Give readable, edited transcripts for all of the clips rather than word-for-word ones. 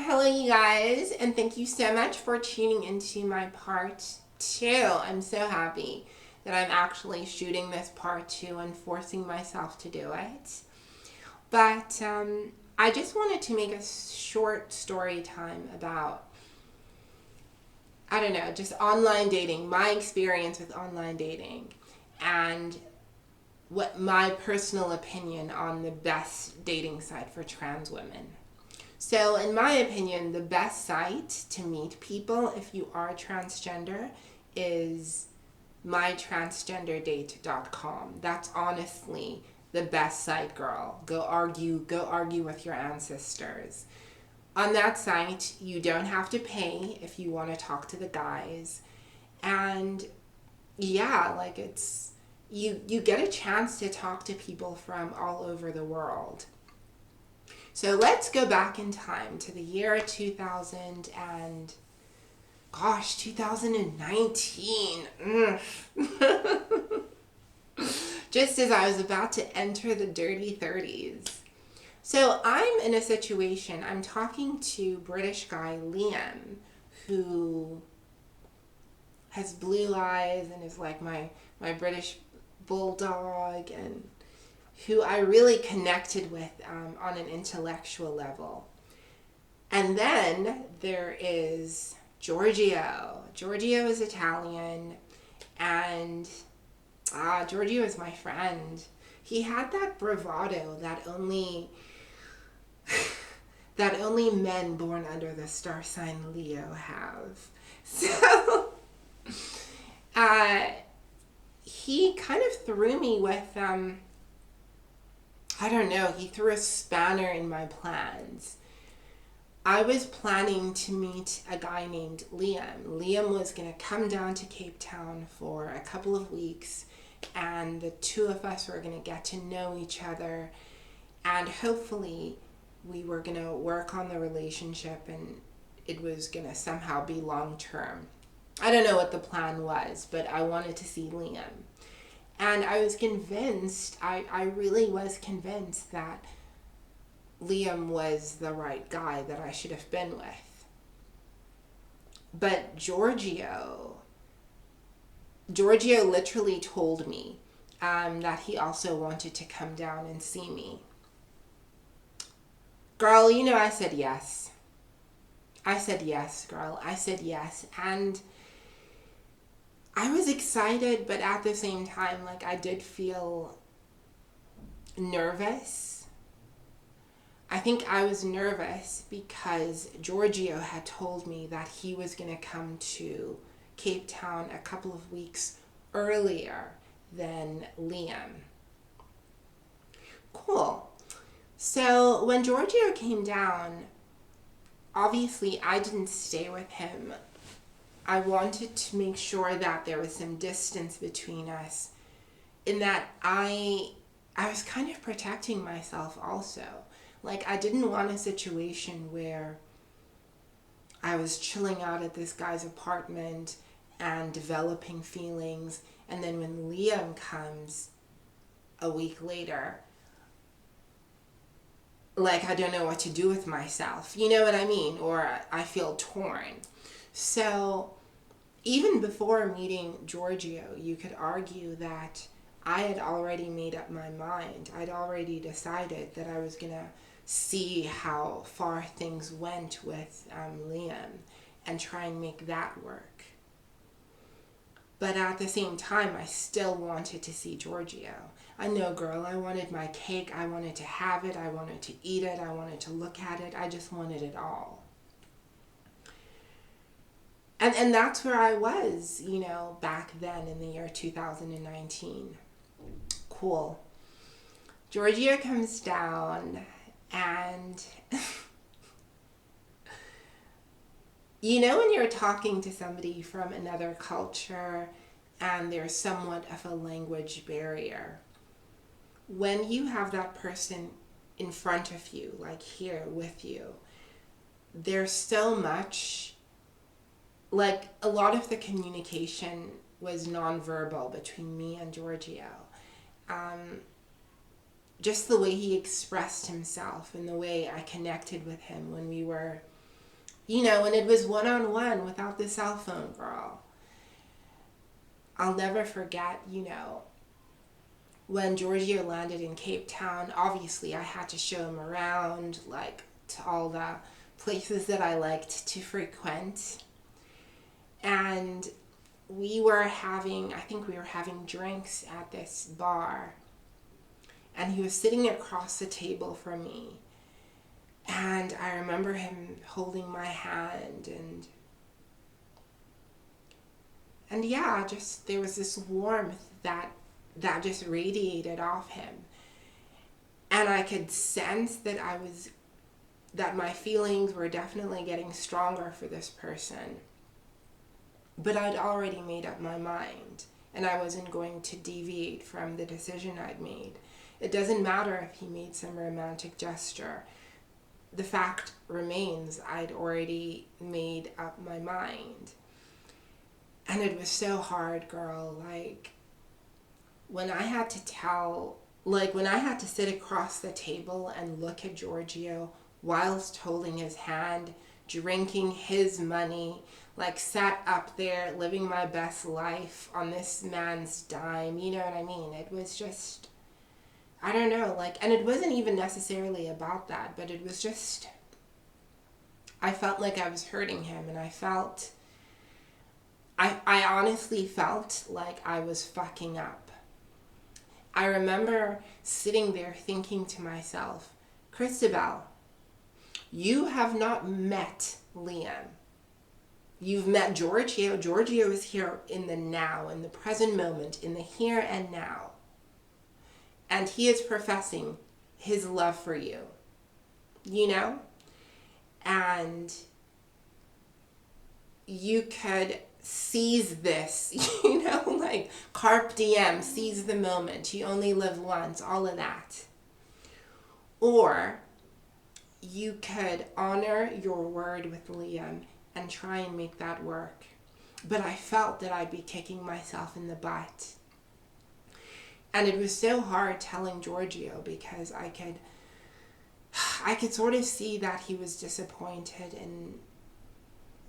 Hello, you guys, and thank you so much for tuning into my part two. I'm so happy that I'm actually shooting this part two and forcing myself to do it. But I just wanted to make a short story time about, I don't know, just online dating, my experience with online dating, and what my personal opinion on the best dating site for trans women. So, in my opinion, the best site to meet people if you are transgender is mytransgenderdate.com. That's honestly the best site, girl. Go argue with your ancestors. On that site, you don't have to pay if you want to talk to the guys. And yeah, like you get a chance to talk to people from all over the world. So let's go back in time to the year 2000 and 2019. Just as I was about to enter the dirty 30s. So I'm in a situation, I'm talking to British guy Liam, who has blue eyes and is like my British bulldog, and who I really connected with on an intellectual level. And then there is Giorgio. Giorgio is Italian, and Giorgio is my friend. He had that bravado that only men born under the star sign Leo have. So he kind of threw me with I don't know, he threw a spanner in my plans. I was planning to meet a guy named Liam. Liam was going to come down to Cape Town for a couple of weeks, and the two of us were going to get to know each other, and hopefully we were going to work on the relationship, and it was going to somehow be long term. I don't know what the plan was, but I wanted to see Liam. And I was convinced, I really was convinced that Liam was the right guy that I should have been with. But Giorgio literally told me that he also wanted to come down and see me. Girl, you know I said yes. I said yes, girl. I said yes. And I was excited, but at the same time, like, I did feel nervous. I think I was nervous because Giorgio had told me that he was going to come to Cape Town a couple of weeks earlier than Liam. Cool. So when Giorgio came down, obviously I didn't stay with him. I wanted to make sure that there was some distance between us, in that I was kind of protecting myself also. Like, I didn't want a situation where I was chilling out at this guy's apartment and developing feelings, and then when Liam comes a week later, like, I don't know what to do with myself. You know what I mean? Or I feel torn. So even before meeting Giorgio, you could argue that I had already made up my mind. I'd already decided that I was going to see how far things went with Liam and try and make that work. But at the same time, I still wanted to see Giorgio. I know, girl, I wanted my cake. I wanted to have it. I wanted to eat it. I wanted to look at it. I just wanted it all. And that's where I was, you know, back then in the year 2019. Cool. Giorgio comes down, and you know when you're talking to somebody from another culture and there's somewhat of a language barrier, when you have that person in front of you, like here with you, there's so much, like, a lot of the communication was nonverbal between me and Giorgio. Just the way he expressed himself and the way I connected with him when we were And it was one-on-one without the cell phone, girl. I'll never forget, when Giorgio landed in Cape Town. Obviously I had to show him around, like, to all the places that I liked to frequent. And I think we were having drinks at this bar. And he was sitting across the table from me. And I remember him holding my hand, and yeah, just there was this warmth that just radiated off him. And I could sense that my feelings were definitely getting stronger for this person. But I'd already made up my mind, and I wasn't going to deviate from the decision I'd made. It doesn't matter if he made some romantic gesture. The fact remains, I'd already made up my mind. And it was so hard, girl. Like, when I had to sit across the table and look at Giorgio whilst holding his hand, drinking his money, like, sat up there living my best life on this man's dime, you know what I mean? It was just, I don't know, like, and it wasn't even necessarily about that, but it was just, I felt like I was hurting him, and I honestly felt like I was fucking up. I remember sitting there thinking to myself, Christabel, you have not met Liam. You've met Giorgio. Giorgio is here in the now, in the present moment, in the here and now. And he is professing his love for you, And you could seize this, like carpe diem, seize the moment. You only live once, all of that. Or you could honor your word with Liam and try and make that work. But I felt that I'd be kicking myself in the butt. And it was so hard telling Giorgio because I could sort of see that he was disappointed in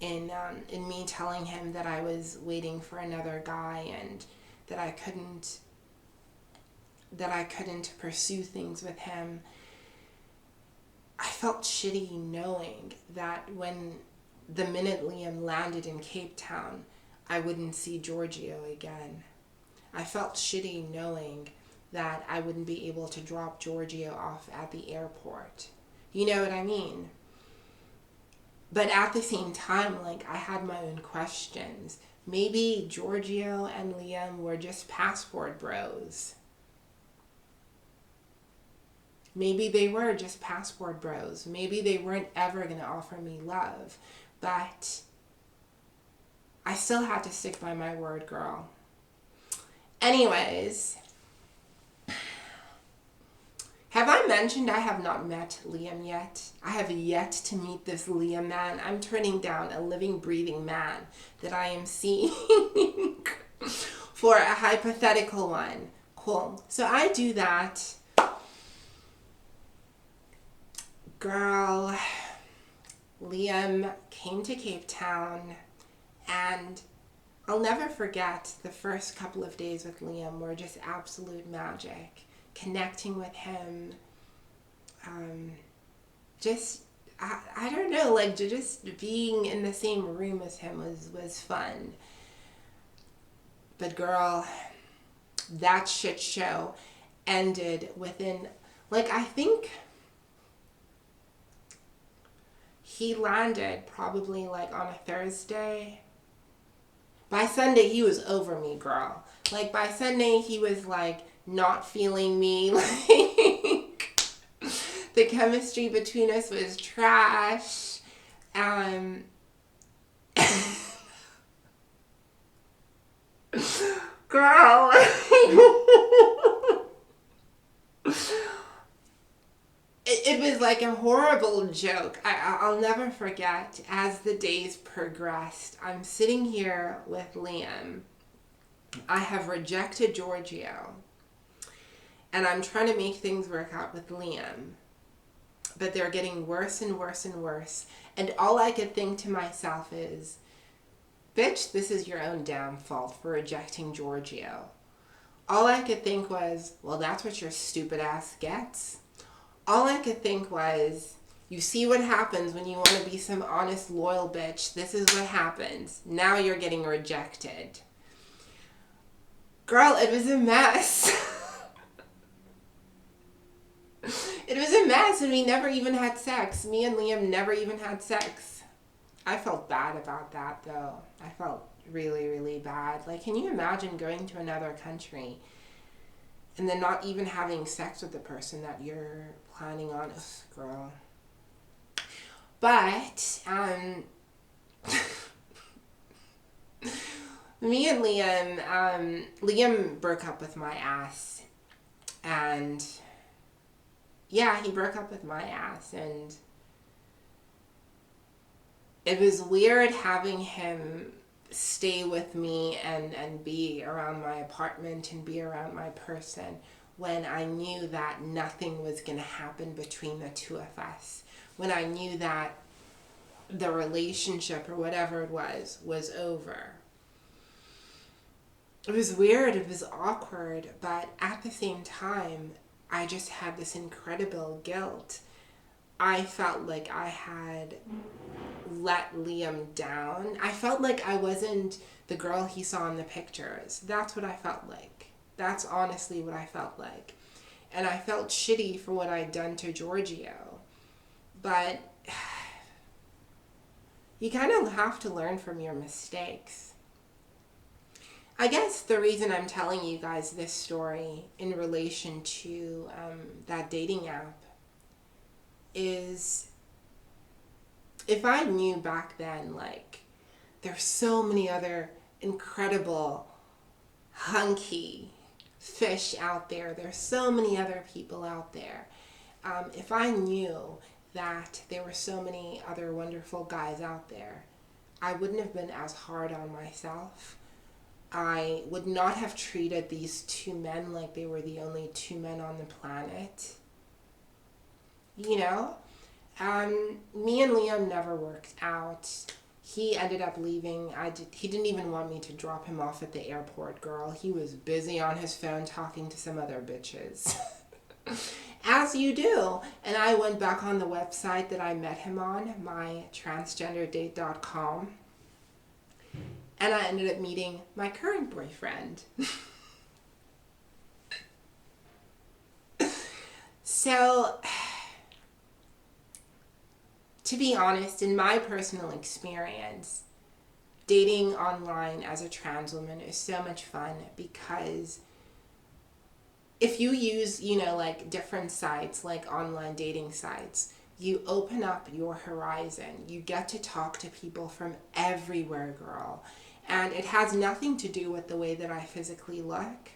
me telling him that I was waiting for another guy and that I couldn't pursue things with him. I felt shitty knowing that the minute Liam landed in Cape Town, I wouldn't see Giorgio again. I felt shitty knowing that I wouldn't be able to drop Giorgio off at the airport. You know what I mean? But at the same time, like, I had my own questions. Maybe Giorgio and Liam were just passport bros. Maybe they were just passport bros. Maybe they weren't ever going to offer me love. But I still had to stick by my word, girl. Anyways, have I mentioned I have not met Liam yet? I have yet to meet this Liam man. I'm turning down a living, breathing man that I am seeing for a hypothetical one. Cool. So I do that. Girl, Liam came to Cape Town, and I'll never forget the first couple of days with Liam were just absolute magic. Connecting with him, I don't know, like, just being in the same room as him was fun. But girl, that shit show ended within, like, I think he landed probably like on a Thursday. By Sunday, he was over me, girl. Like, by Sunday, he was like not feeling me. Like, the chemistry between us was trash. Girl. It was like a horrible joke. I'll never forget, as the days progressed, I'm sitting here with Liam. I have rejected Giorgio. And I'm trying to make things work out with Liam. But they're getting worse and worse and worse. And all I could think to myself is, bitch, this is your own damn fault for rejecting Giorgio. All I could think was, well, that's what your stupid ass gets. All I could think was, you see what happens when you want to be some honest, loyal bitch. This is what happens. Now you're getting rejected. Girl, it was a mess. It was a mess, and we never even had sex. Me and Liam never even had sex. I felt bad about that, though. I felt really, really bad. Like, can you imagine going to another country and then not even having sex with the person that you're planning on? Ugh, girl. But, me and Liam broke up with my ass. And, yeah, he broke up with my ass. And it was weird having him stay with me and be around my apartment and be around my person when I knew that nothing was going to happen between the two of us. When I knew that the relationship or whatever it was over. It was weird, it was awkward, but at the same time, I just had this incredible guilt. I felt like I had let Liam down. I felt like I wasn't the girl he saw in the pictures. That's what I felt like. That's honestly what I felt like. And I felt shitty for what I'd done to Giorgio. But you kind of have to learn from your mistakes. I guess the reason I'm telling you guys this story in relation to that dating app is, if I knew back then, like, there's so many other incredible hunky fish out there. There's so many other people out there. If I knew that there were so many other wonderful guys out there, I wouldn't have been as hard on myself. I would not have treated these two men like they were the only two men on the planet. You know? Me and Liam never worked out. He ended up leaving. He didn't even want me to drop him off at the airport, girl. He was busy on his phone talking to some other bitches. As you do. And I went back on the website that I met him on, my transgenderdate.com. And I ended up meeting my current boyfriend. So, to be honest, in my personal experience, dating online as a trans woman is so much fun because if you use, like different sites, like online dating sites, you open up your horizon. You get to talk to people from everywhere, girl. And it has nothing to do with the way that I physically look.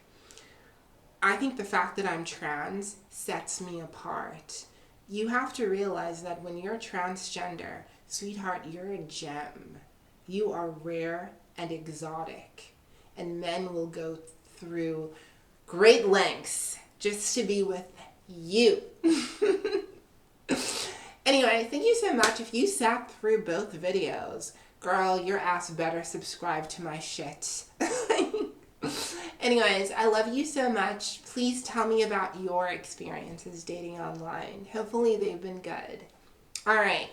I think the fact that I'm trans sets me apart. You have to realize that when you're transgender, sweetheart, you're a gem. You are rare and exotic. And men will go through great lengths just to be with you. Anyway, thank you so much. If you sat through both videos, girl, your ass better subscribe to my shit. Anyways, I love you so much. Please tell me about your experiences dating online. Hopefully they've been good. All right.